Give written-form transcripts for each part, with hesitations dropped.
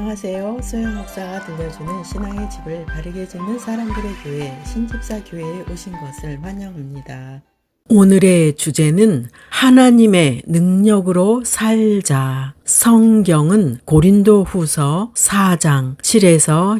안녕하세요. 소영 목사가 들려주는 신앙의 집을 바르게 짓는 사람들의 교회 신집사 교회에 오신 것을 환영합니다. 오늘의 주제는 하나님의 능력으로 살자. 성경은 고린도후서 4장 7에서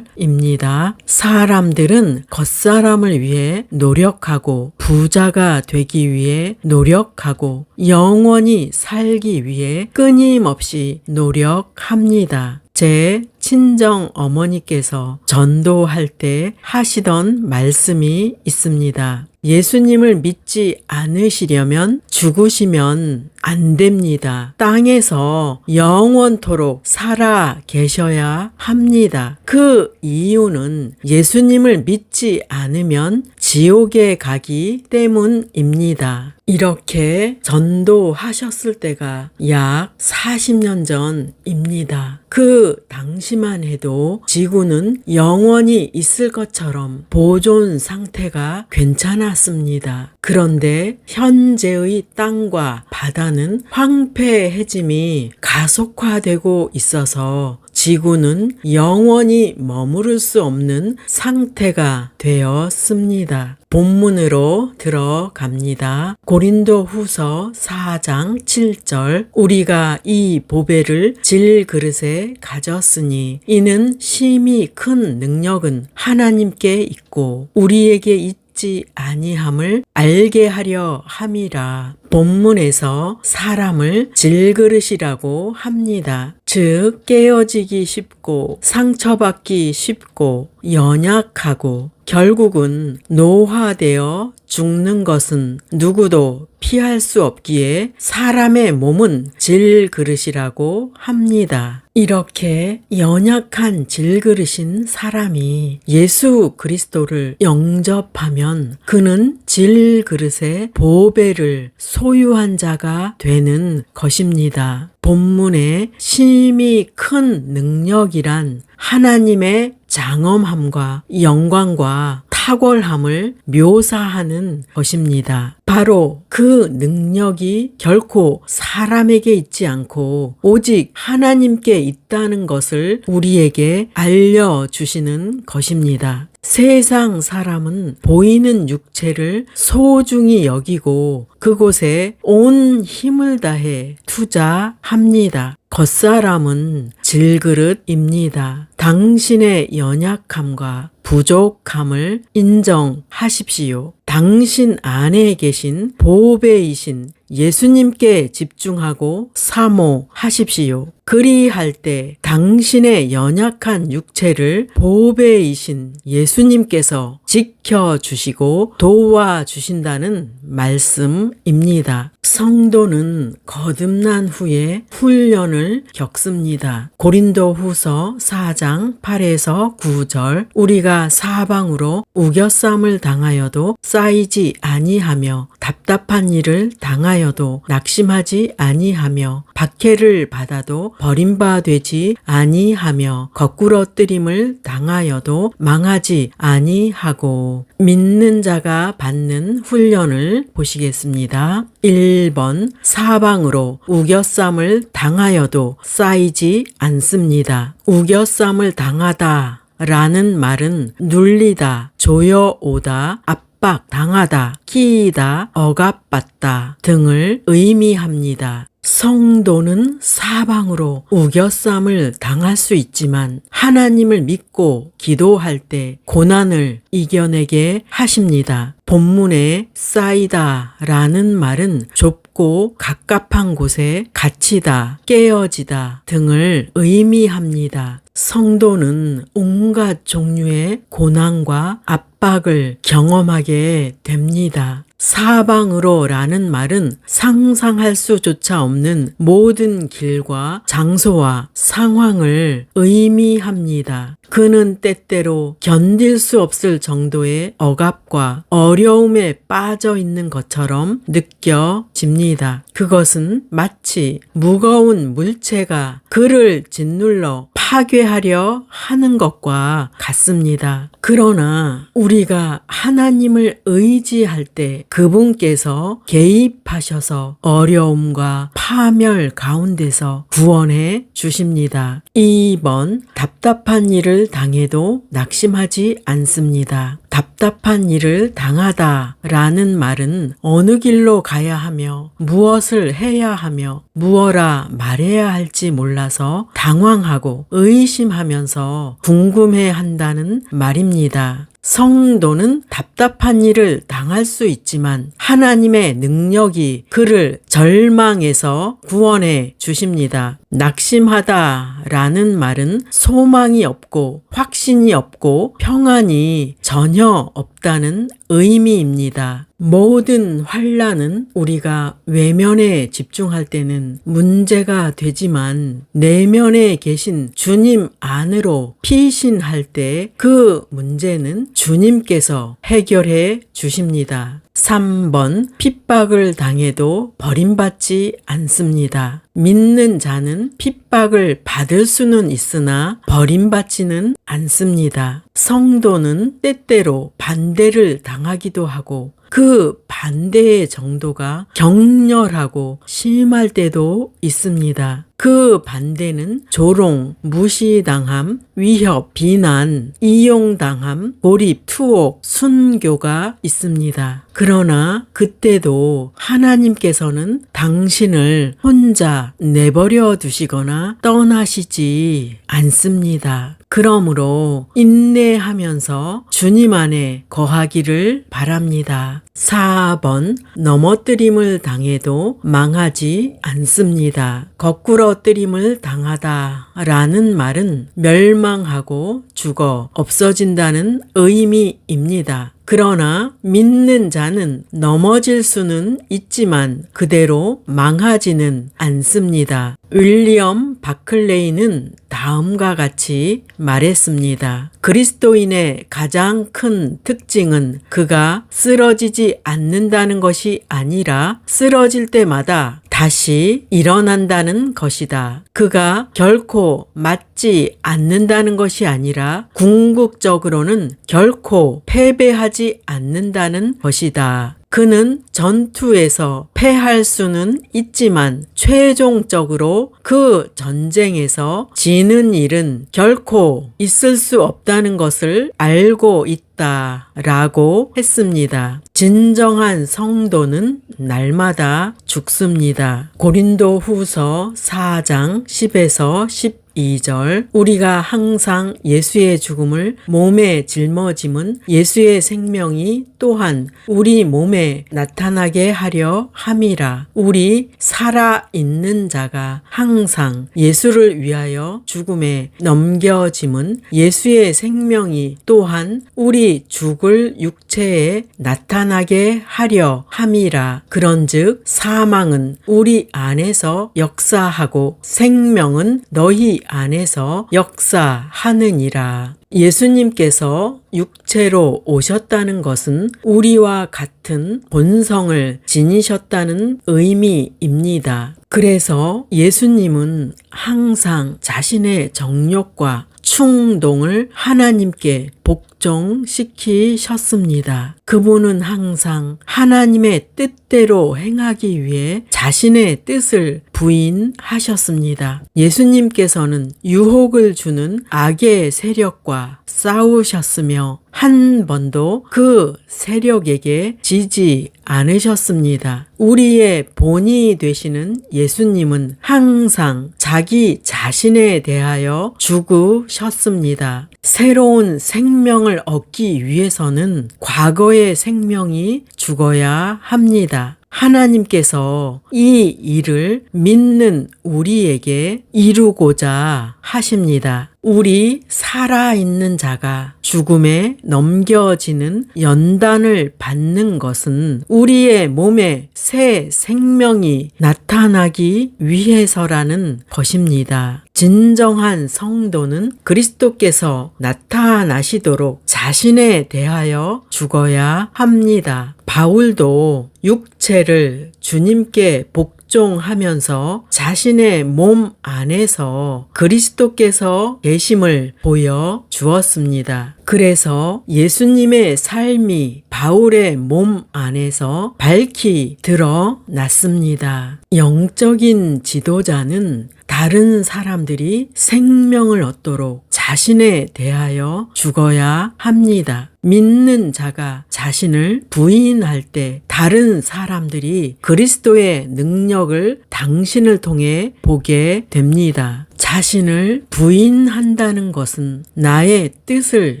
18절입니다. 사람들은 겉사람을 위해 노력하고 부자가 되기 위해 노력하고 영원히 살기 위해 끊임없이 노력합니다. 제 친정 어머니께서 전도할 때 하시던 말씀이 있습니다. 예수님을 믿지 않으시려면 죽으시면 안 됩니다. 땅에서 영원토록 살아 계셔야 합니다. 그 이유는 예수님을 믿지 않으면 지옥에 가기 때문입니다. 이렇게 전도하셨을 때가 약 40년 전입니다. 그 당시만 해도 지구는 영원히 있을 것처럼 보존 상태가 괜찮았습니다. 그런데 현재의 땅과 바다는 황폐해짐이 가속화되고 있어서 지구는 영원히 머무를 수 없는 상태가 되었습니다. 본문으로 들어갑니다. 고린도후서 4장 7절 우리가 이 보배를 질그릇에 가졌으니 이는 심히 큰 능력은 하나님께 있고 우리에게 있지 아니함을 알게 하려 함이라. 본문에서 사람을 질그릇이라고 합니다. 즉 깨어지기 쉽고 상처받기 쉽고 연약하고 결국은 노화되어 죽는 것은 누구도 피할 수 없기에 사람의 몸은 질그릇이라고 합니다. 이렇게 연약한 질그릇인 사람이 예수 그리스도를 영접하면 그는 질그릇의 보배를 소유한 자가 되는 것입니다. 본문에 심히 큰 능력이란 하나님의 장엄함과 영광과 탁월함을 묘사하는 것입니다. 바로 그 능력이 결코 사람에게 있지 않고 오직 하나님께 있다는 것을 우리에게 알려주시는 것입니다. 세상 사람은 보이는 육체를 소중히 여기고 그곳에 온 힘을 다해 투자합니다. 겉사람은 질그릇입니다. 당신의 연약함과 부족함을 인정하십시오. 당신 안에 계신 보배이신 예수님께 집중하고 사모하십시오. 그리할 때 당신의 연약한 육체를 보배이신 예수님께서 지켜주시고 도와주신다는 말씀입니다. 성도는 거듭난 후에 훈련을 겪습니다. 고린도후서 4장 8에서 9절 우리가 사방으로 우겨쌈을 당하여도 쌓이지 아니하며 답답한 일을 당하여도 낙심하지 아니하며 박해를 받아도 버림받지 아니하며 거꾸러뜨림을 당하여도 망하지 아니하고 믿는 자가 받는 훈련을 보시겠습니다. 1번 사방으로 우겨쌈을 당하여도 쌓이지 않습니다. 우겨쌈을 당하다 라는 말은 눌리다, 조여오다, 압박당하다, 끼이다, 억압받다 등을 의미합니다. 성도는 사방으로 우겨쌈을 당할 수 있지만 하나님을 믿고 기도할 때 고난을 이겨내게 하십니다. 본문에 쌓이다 라는 말은 좁고 갑갑한 곳에 갇히다, 깨어지다 등을 의미합니다. 성도는 온갖 종류의 고난과 압박을 경험하게 됩니다. 사방으로 라는 말은 상상할 수조차 없는 모든 길과 장소와 상황을 의미합니다. 그는 때때로 견딜 수 없을 정도의 억압과 어려움에 빠져 있는 것처럼 느껴집니다. 그것은 마치 무거운 물체가 그를 짓눌러 파괴하려 하는 것과 같습니다. 그러나 우리가 하나님을 의지할 때 그분께서 개입하셔서 어려움과 파멸 가운데서 구원해 주십니다. 2번, 답답한 일을 당해도 낙심하지 않습니다. 답답한 일을 당하다라는 말은 어느 길로 가야 하며 무엇을 해야 하며 무엇라 말해야 할지 몰라서 당황하고 의심하면서 궁금해한다는 말입니다. 성도는 답답한 일을 당할 수 있지만 하나님의 능력이 그를 절망에서 구원해 주십니다. 낙심하다라는 말은 소망이 없고 확신이 없고 평안이 전혀 없다는 의미입니다. 모든 환난은 우리가 외면에 집중할 때는 문제가 되지만 내면에 계신 주님 안으로 피신할 때 그 문제는 주님께서 해결해 주십니다. 3번, 핍박을 당해도 버림받지 않습니다. 믿는 자는 핍박을 받을 수는 있으나 버림받지는 않습니다. 성도는 때때로 반대를 당하기도 하고 그 반대의 정도가 격렬하고 심할 때도 있습니다. 그 반대는 조롱, 무시당함, 위협, 비난, 이용당함, 고립, 투옥, 순교가 있습니다. 그러나 그때도 하나님께서는 당신을 혼자 내버려 두시거나 떠나시지 않습니다. 그러므로 인내하면서 주님 안에 거하기를 바랍니다. 4번, 넘어뜨림을 당해도 망하지 않습니다. 거꾸러뜨림을 당하다 라는 말은 멸망하고 죽어 없어진다는 의미입니다. 그러나 믿는 자는 넘어질 수는 있지만 그대로 망하지는 않습니다. 윌리엄 바클레이는 다음과 같이 말했습니다. 그리스도인의 가장 큰 특징은 그가 쓰러지지 않는다는 것이 아니라 쓰러질 때마다 다시 일어난다는 것이다. 그가 결코 맞지 않는다는 것이 아니라 궁극적으로는 결코 패배하지 않는다는 것이다. 그는 전투에서 패할 수는 있지만 최종적으로 그 전쟁에서 지는 일은 결코 있을 수 없다는 것을 알고 있다라고 했습니다. 진정한 성도는 날마다 죽습니다. 고린도 후서 4장 10에서 12절 우리가 항상 예수의 죽음을 몸에 짊어짐은 예수의 생명이 또한 우리 몸에 나타나게 하려 함이라. 우리 살아있는 자가 항상 예수를 위하여 죽음에 넘겨짐은 예수의 생명이 또한 우리 죽을 육체에 나타나게 하려 함이라. 그런즉 사망은 우리 안에서 역사하고 생명은 너희 안에서 역사하느니라. 예수님께서 육체로 오셨다는 것은 우리와 같은 본성을 지니셨다는 의미입니다. 그래서 예수님은 항상 자신의 정욕과 충동을 하나님께 복종시키셨습니다. 그분은 항상 하나님의 뜻대로 행하기 위해 자신의 뜻을 부인하셨습니다. 예수님께서는 유혹을 주는 악의 세력과 싸우셨으며 한 번도 그 세력에게 지지 않으셨습니다. 우리의 본이 되시는 예수님은 항상 자기 자신에 대하여 죽으셨습니다. 새로운 생명을 얻기 위해서는 과거의 생명이 죽어야 합니다. 하나님께서 이 일을 믿는 우리에게 이루고자 하십니다. 우리 살아있는 자가 죽음에 넘겨지는 연단을 받는 것은 우리의 몸에 새 생명이 나타나기 위해서라는 것입니다. 진정한 성도는 그리스도께서 나타나시도록 자신에 대하여 죽어야 합니다. 바울도 육체를 주님께 복종하면서 자신의 몸 안에서 그리스도께서 계심을 보여 주었습니다. 그래서 예수님의 삶이 바울의 몸 안에서 밝히 드러났습니다. 영적인 지도자는 다른 사람들이 생명을 얻도록 자신에 대하여 죽어야 합니다. 믿는 자가 자신을 부인할 때 다른 사람들이 그리스도의 능력을 당신을 통해 보게 됩니다. 자신을 부인한다는 것은 나의 뜻을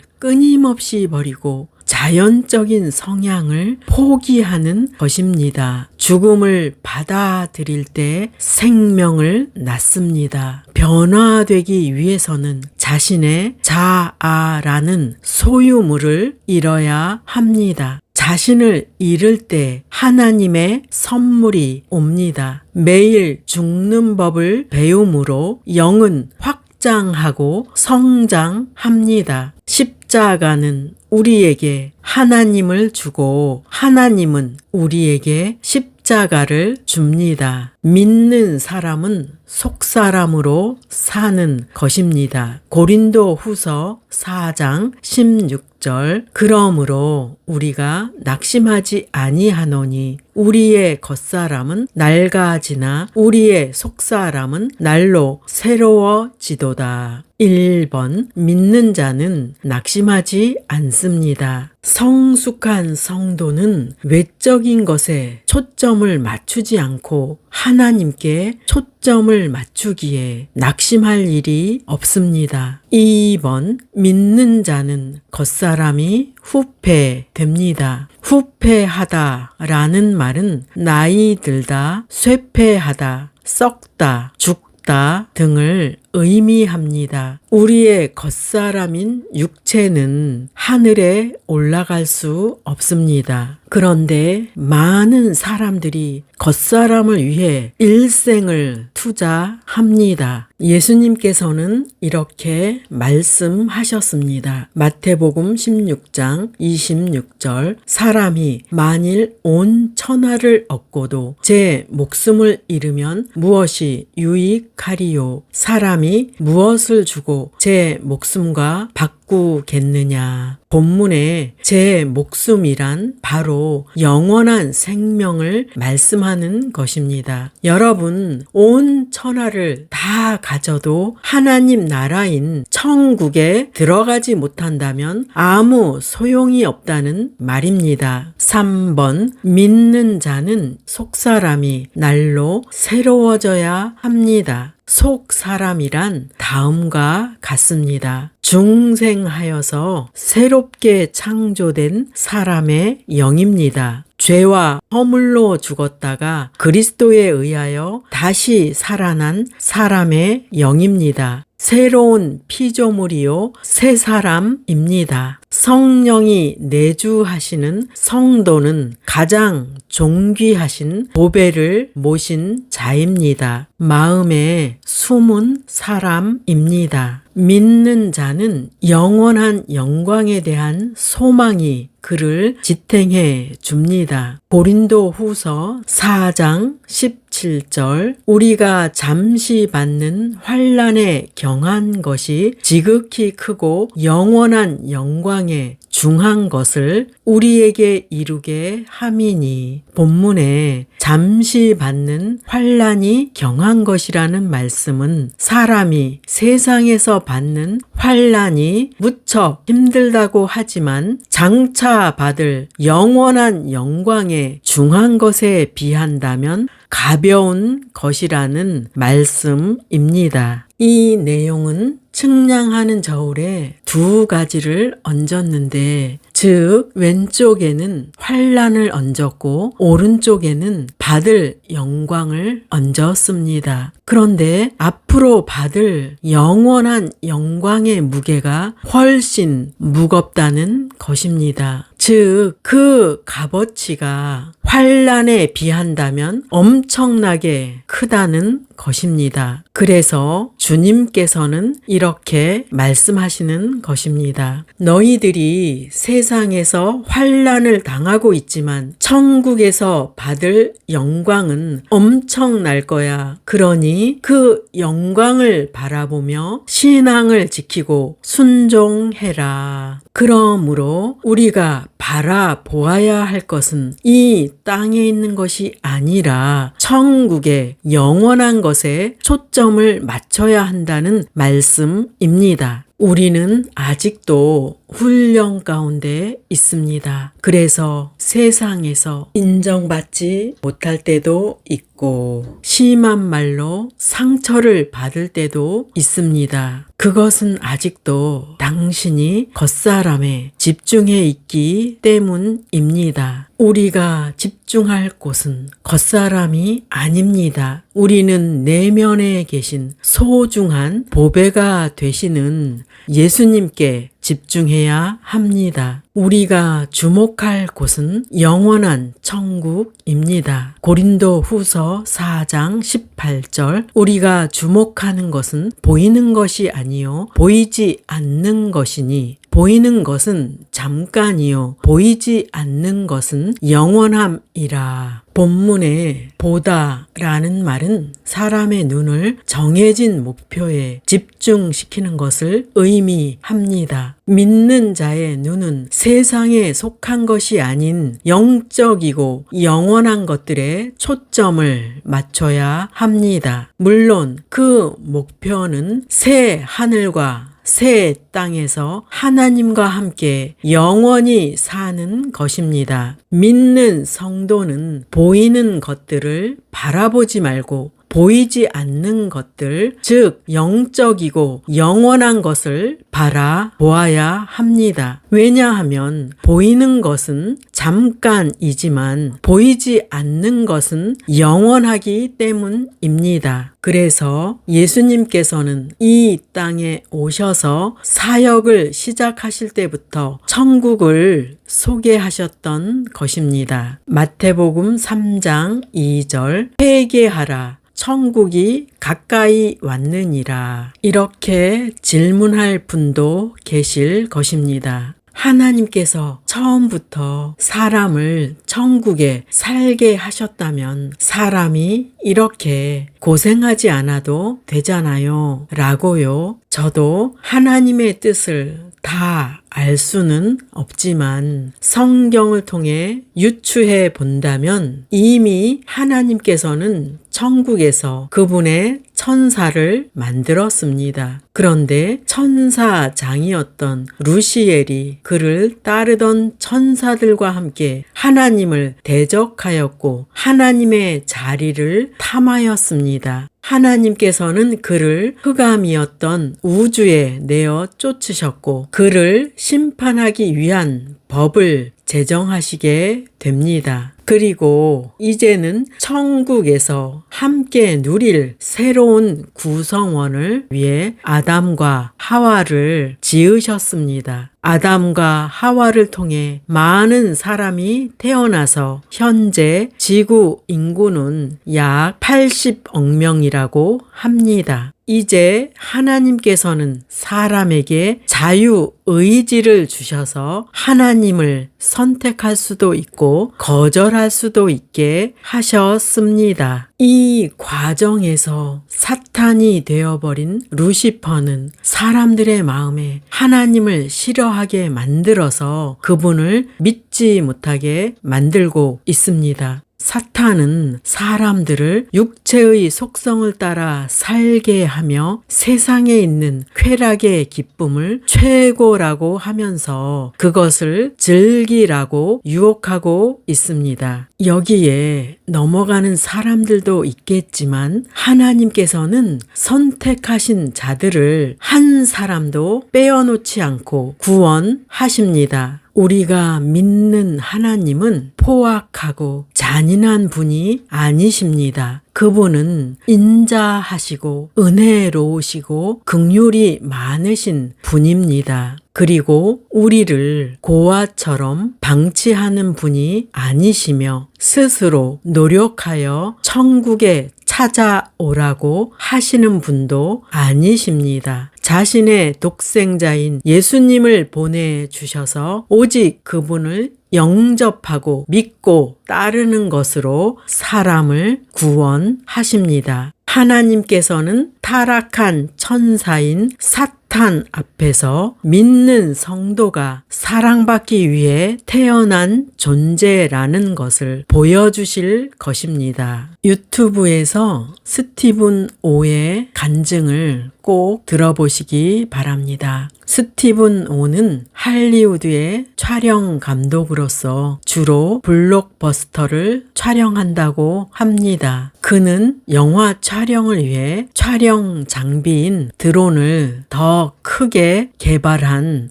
끊임없이 버리고 자연적인 성향을 포기하는 것입니다. 죽음을 받아들일 때 생명을 낳습니다. 변화되기 위해서는 자신의 자아라는 소유물을 잃어야 합니다. 자신을 잃을 때 하나님의 선물이 옵니다. 매일 죽는 법을 배움으로 영은 확장하고 성장합니다. 십자가는 우리에게 하나님을 주고 하나님은 우리에게 십자가를 줍니다. 믿는 사람은 속사람으로 사는 것입니다. 고린도 후서 4장 16절 그러므로 우리가 낙심하지 아니하노니 우리의 겉사람은 낡아지나 우리의 속사람은 날로 새로워지도다. 1번 믿는 자는 낙심하지 않습니다. 성숙한 성도는 외적인 것에 초점을 맞추지 않고 하나님께 초점을 맞추기에 낙심할 일이 없습니다. 2번 믿는 자는 겉사람이 후패됩니다. 후패하다라는 말은 나이 들다, 쇠패하다, 썩다, 죽다 등을 의미합니다. 우리의 겉사람인 육체는 하늘에 올라갈 수 없습니다. 그런데 많은 사람들이 겉사람을 위해 일생을 투자합니다. 예수님께서는 이렇게 말씀하셨습니다. 마태복음 16장 26절 사람이 만일 온 천하를 얻고도 제 목숨을 잃으면 무엇이 유익하리요? 사람이 무엇을 주고 제 목숨과 바꾸겠느냐? 본문에 제 목숨이란 바로 영원한 생명을 말씀하는 것입니다. 여러분, 온 천하를 다 가져도 하나님 나라인 천국에 들어가지 못한다면 아무 소용이 없다는 말입니다. 3번 믿는 자는 속사람이 날로 새로워져야 합니다. 속사람이란 다음과 같습니다. 중생하여서 새롭게 창조된 사람의 영입니다. 죄와 허물로 죽었다가 그리스도에 의하여 다시 살아난 사람의 영입니다. 새로운 피조물이요 새 사람입니다. 성령이 내주하시는 성도는 가장 존귀하신 보배를 모신 자입니다. 마음에 숨은 사람입니다. 믿는 자는 영원한 영광에 대한 소망이 그를 지탱해 줍니다. 고린도 후서 4장 17절 우리가 잠시 받는 환난에 경한 것이 지극히 크고 영원한 영광에 중한 것을 우리에게 이루게 함이니 본문에 잠시 받는 환난이 경한 것이라는 말씀은 사람이 세상에서 받는 환난이 무척 힘들다고 하지만 장차 받을 영원한 영광에 중한 것에 비한다면 가벼운 것이라는 말씀입니다. 이 내용은 측량하는 저울에 두 가지를 얹었는데 즉 왼쪽에는 환난을 얹었고 오른쪽에는 받을 영광을 얹었습니다. 그런데 앞으로 받을 영원한 영광의 무게가 훨씬 무겁다는 것입니다. 즉 그 값어치가 환난에 비한다면 엄청나게 크다는 것입니다. 그래서 주님께서는 이렇게 말씀하시는 것입니다. 너희들이 세상에서 환난을 당하고 있지만 천국에서 받을 영광은 엄청날 거야. 그러니 그 영광을 바라보며 신앙을 지키고 순종해라. 그러므로 우리가 바라보아야 할 것은 이 땅에 있는 것이 아니라 천국의 영원한 것에 초점을 맞춰야 한다는 말씀입니다. 우리는 아직도 훈련 가운데 있습니다. 그래서 세상에서 인정받지 못할 때도 있고 심한 말로 상처를 받을 때도 있습니다. 그것은 아직도 당신이 겉사람에 집중해 있기 때문입니다. 우리가 집중할 곳은 겉사람이 아닙니다. 우리는 내면에 계신 소중한 보배가 되시는 예수님께 집중해야 합니다. 우리가 주목할 곳은 영원한 천국입니다. 고린도 후서 4장 18절 우리가 주목하는 것은 보이는 것이 아니요 보이지 않는 것이니 보이는 것은 잠깐이요 보이지 않는 것은 영원함이라. 본문에 보다라는 말은 사람의 눈을 정해진 목표에 집중시키는 것을 의미합니다. 믿는 자의 눈은 세상에 속한 것이 아닌 영적이고 영원한 것들에 초점을 맞춰야 합니다. 물론 그 목표는 새 하늘과 새 땅에서 하나님과 함께 영원히 사는 것입니다. 믿는 성도는 보이는 것들을 바라보지 말고 보이지 않는 것들, 즉 영적이고 영원한 것을 바라보아야 합니다. 왜냐하면 보이는 것은 잠깐이지만 보이지 않는 것은 영원하기 때문입니다. 그래서 예수님께서는 이 땅에 오셔서 사역을 시작하실 때부터 천국을 소개하셨던 것입니다. 마태복음 3장 2절 회개하라. 천국이 가까이 왔느니라. 이렇게 질문할 분도 계실 것입니다. 하나님께서 처음부터 사람을 천국에 살게 하셨다면 사람이 이렇게 고생하지 않아도 되잖아요. 라고요. 저도 하나님의 뜻을 다 알 수는 없지만 성경을 통해 유추해 본다면 이미 하나님께서는 천국에서 그분의 천사를 만들었습니다. 그런데 천사장이었던 루시엘이 그를 따르던 천사들과 함께 하나님을 대적하였고 하나님의 자리를 탐하였습니다. 하나님께서는 그를 흑암이었던 우주에 내어 쫓으셨고 그를 심판하기 위한 법을 제정하시게 됩니다. 그리고 이제는 천국에서 함께 누릴 새로운 구성원을 위해 아담과 하와를 지으셨습니다. 아담과 하와를 통해 많은 사람이 태어나서 현재 지구 인구는 약 80억 명이라고 합니다. 이제 하나님께서는 사람에게 자유의지를 주셔서 하나님을 선택할 수도 있고 거절할 수도 있게 하셨습니다. 이 과정에서 사탄이 되어버린 루시퍼는 사람들의 마음에 하나님을 싫어하게 만들어서 그분을 믿지 못하게 만들고 있습니다. 사탄은 사람들을 육체의 속성을 따라 살게 하며 세상에 있는 쾌락의 기쁨을 최고라고 하면서 그것을 즐기라고 유혹하고 있습니다. 여기에 넘어가는 사람들도 있겠지만 하나님께서는 선택하신 자들을 한 사람도 빼어놓지 않고 구원하십니다. 우리가 믿는 하나님은 포악하고 잔인한 분이 아니십니다. 그분은 인자하시고 은혜로우시고 긍휼이 많으신 분입니다. 그리고 우리를 고아처럼 방치하는 분이 아니시며 스스로 노력하여 천국에 찾아오라고 하시는 분도 아니십니다. 자신의 독생자인 예수님을 보내주셔서 오직 그분을 영접하고 믿고 따르는 것으로 사람을 구원하십니다. 하나님께서는 타락한 천사인 사탄 앞에서 믿는 성도가 사랑받기 위해 태어난 존재라는 것을 보여주실 것입니다. 유튜브에서 스티븐 오의 간증을 꼭 들어보시기 바랍니다. 스티븐 오는 할리우드의 촬영 감독으로서 주로 블록버스터를 촬영한다고 합니다. 그는 영화 촬영을 위해 촬영 장비인 드론을 더 크게 개발한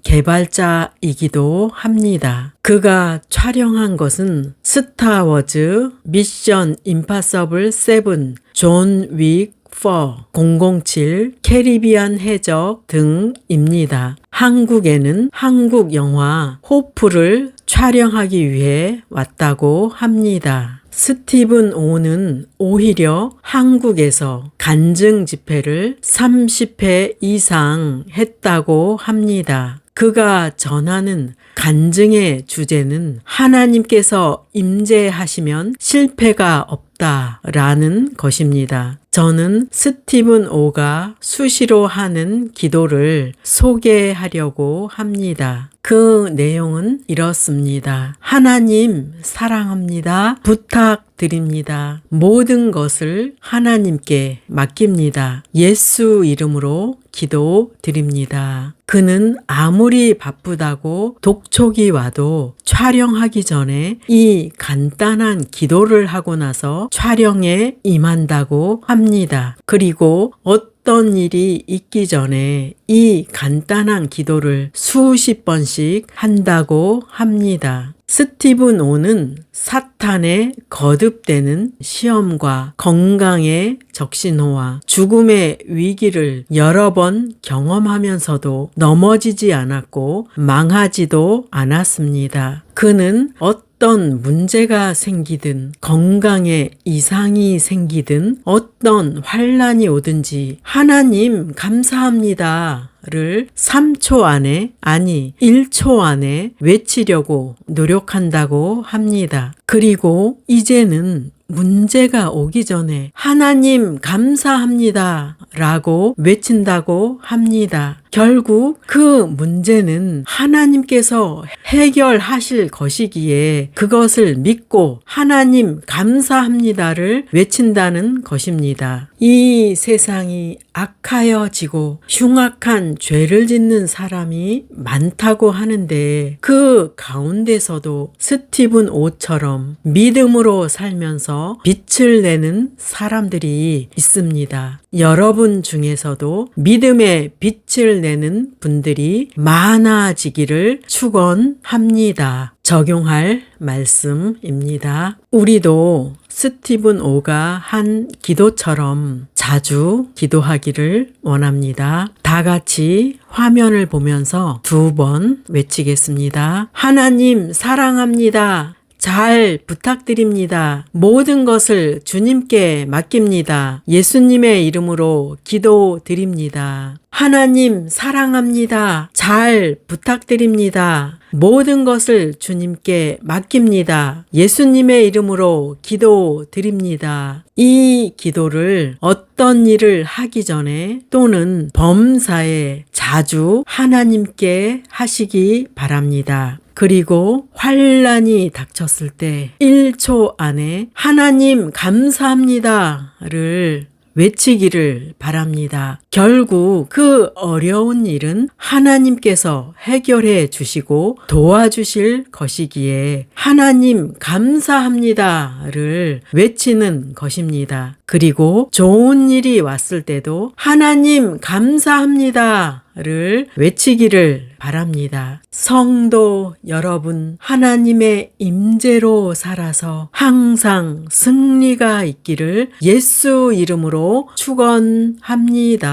개발자이기도 합니다. 그가 촬영한 것은 스타워즈, 미션 임파서블 7, 존 윅 4, 007, 캐리비안 해적 등입니다. 한국에는 한국 영화 호프를 촬영하기 위해 왔다고 합니다. 스티븐 오는 오히려 한국에서 간증 집회를 30회 이상 했다고 합니다. 그가 전하는 간증의 주제는 하나님께서 임재하시면 실패가 없다라는 것입니다. 저는 스티븐 오가 수시로 하는 기도를 소개하려고 합니다. 그 내용은 이렇습니다. 하나님 사랑합니다. 부탁드립니다. 모든 것을 하나님께 맡깁니다. 예수 이름으로 기도드립니다. 그는 아무리 바쁘다고 독촉이 와도 촬영하기 전에 이 간단한 기도를 하고 나서 촬영에 임한다고 합니다. 그리고 어떤 일이 있기 전에 이 간단한 기도를 수십 번씩 한다고 합니다. 스티븐 오는 사탄의 거듭되는 시험과 건강의 적신호와 죽음의 위기를 여러 번 경험하면서도 넘어지지 않았고 망하지도 않았습니다. 그는 어떤 문제가 생기든 건강에 이상이 생기든 어떤 환난이 오든지 하나님 감사합니다. 를 3초 안에 아니 1초 안에 외치려고 노력한다고 합니다. 그리고 이제는 문제가 오기 전에 하나님 감사합니다 라고 외친다고 합니다. 결국 그 문제는 하나님께서 해결하실 것이기에 그것을 믿고 하나님 감사합니다를 외친다는 것입니다. 이 세상이 악하여지고 흉악한 죄를 짓는 사람이 많다고 하는데 그 가운데서도 스티븐 오처럼 믿음으로 살면서 빛을 내는 사람들이 있습니다. 여러분 중에서도 믿음의 빛을 내는 분들이 많아지기를 축원합니다. 적용할 말씀입니다. 우리도 스티븐 오가 한 기도처럼 자주 기도하기를 원합니다. 다 같이 화면을 보면서 2번 외치겠습니다. 하나님 사랑합니다. 잘 부탁드립니다. 모든 것을 주님께 맡깁니다. 예수님의 이름으로 기도드립니다. 하나님 사랑합니다. 잘 부탁드립니다. 모든 것을 주님께 맡깁니다. 예수님의 이름으로 기도드립니다. 이 기도를 어떤 일을 하기 전에 또는 범사에 자주 하나님께 하시기 바랍니다. 그리고 환난이 닥쳤을 때 1초 안에 하나님 감사합니다를 외치기를 바랍니다. 결국 그 어려운 일은 하나님께서 해결해 주시고 도와주실 것이기에 하나님 감사합니다를 외치는 것입니다. 그리고 좋은 일이 왔을 때도 하나님 감사합니다 를 외치기를 바랍니다. 성도 여러분, 하나님의 임재로 살아서 항상 승리가 있기를 예수 이름으로 축원합니다.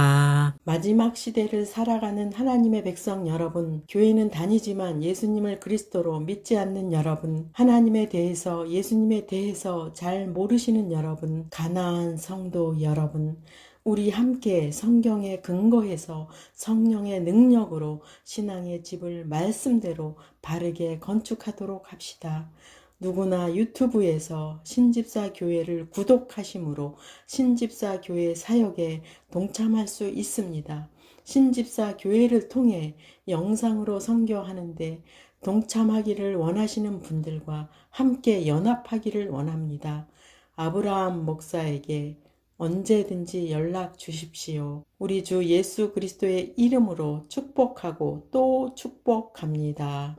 마지막 시대를 살아가는 하나님의 백성 여러분, 교회는 다니지만 예수님을 그리스도로 믿지 않는 여러분, 하나님에 대해서 예수님에 대해서 잘 모르시는 여러분, 가나안 성도 여러분, 우리 함께 성경에 근거해서 성령의 능력으로 신앙의 집을 말씀대로 바르게 건축하도록 합시다. 누구나 유튜브에서 신집사 교회를 구독하심으로 신집사 교회 사역에 동참할 수 있습니다. 신집사 교회를 통해 영상으로 선교하는데 동참하기를 원하시는 분들과 함께 연합하기를 원합니다. 아브라함 목사에게 언제든지 연락 주십시오. 우리 주 예수 그리스도의 이름으로 축복하고 또 축복합니다.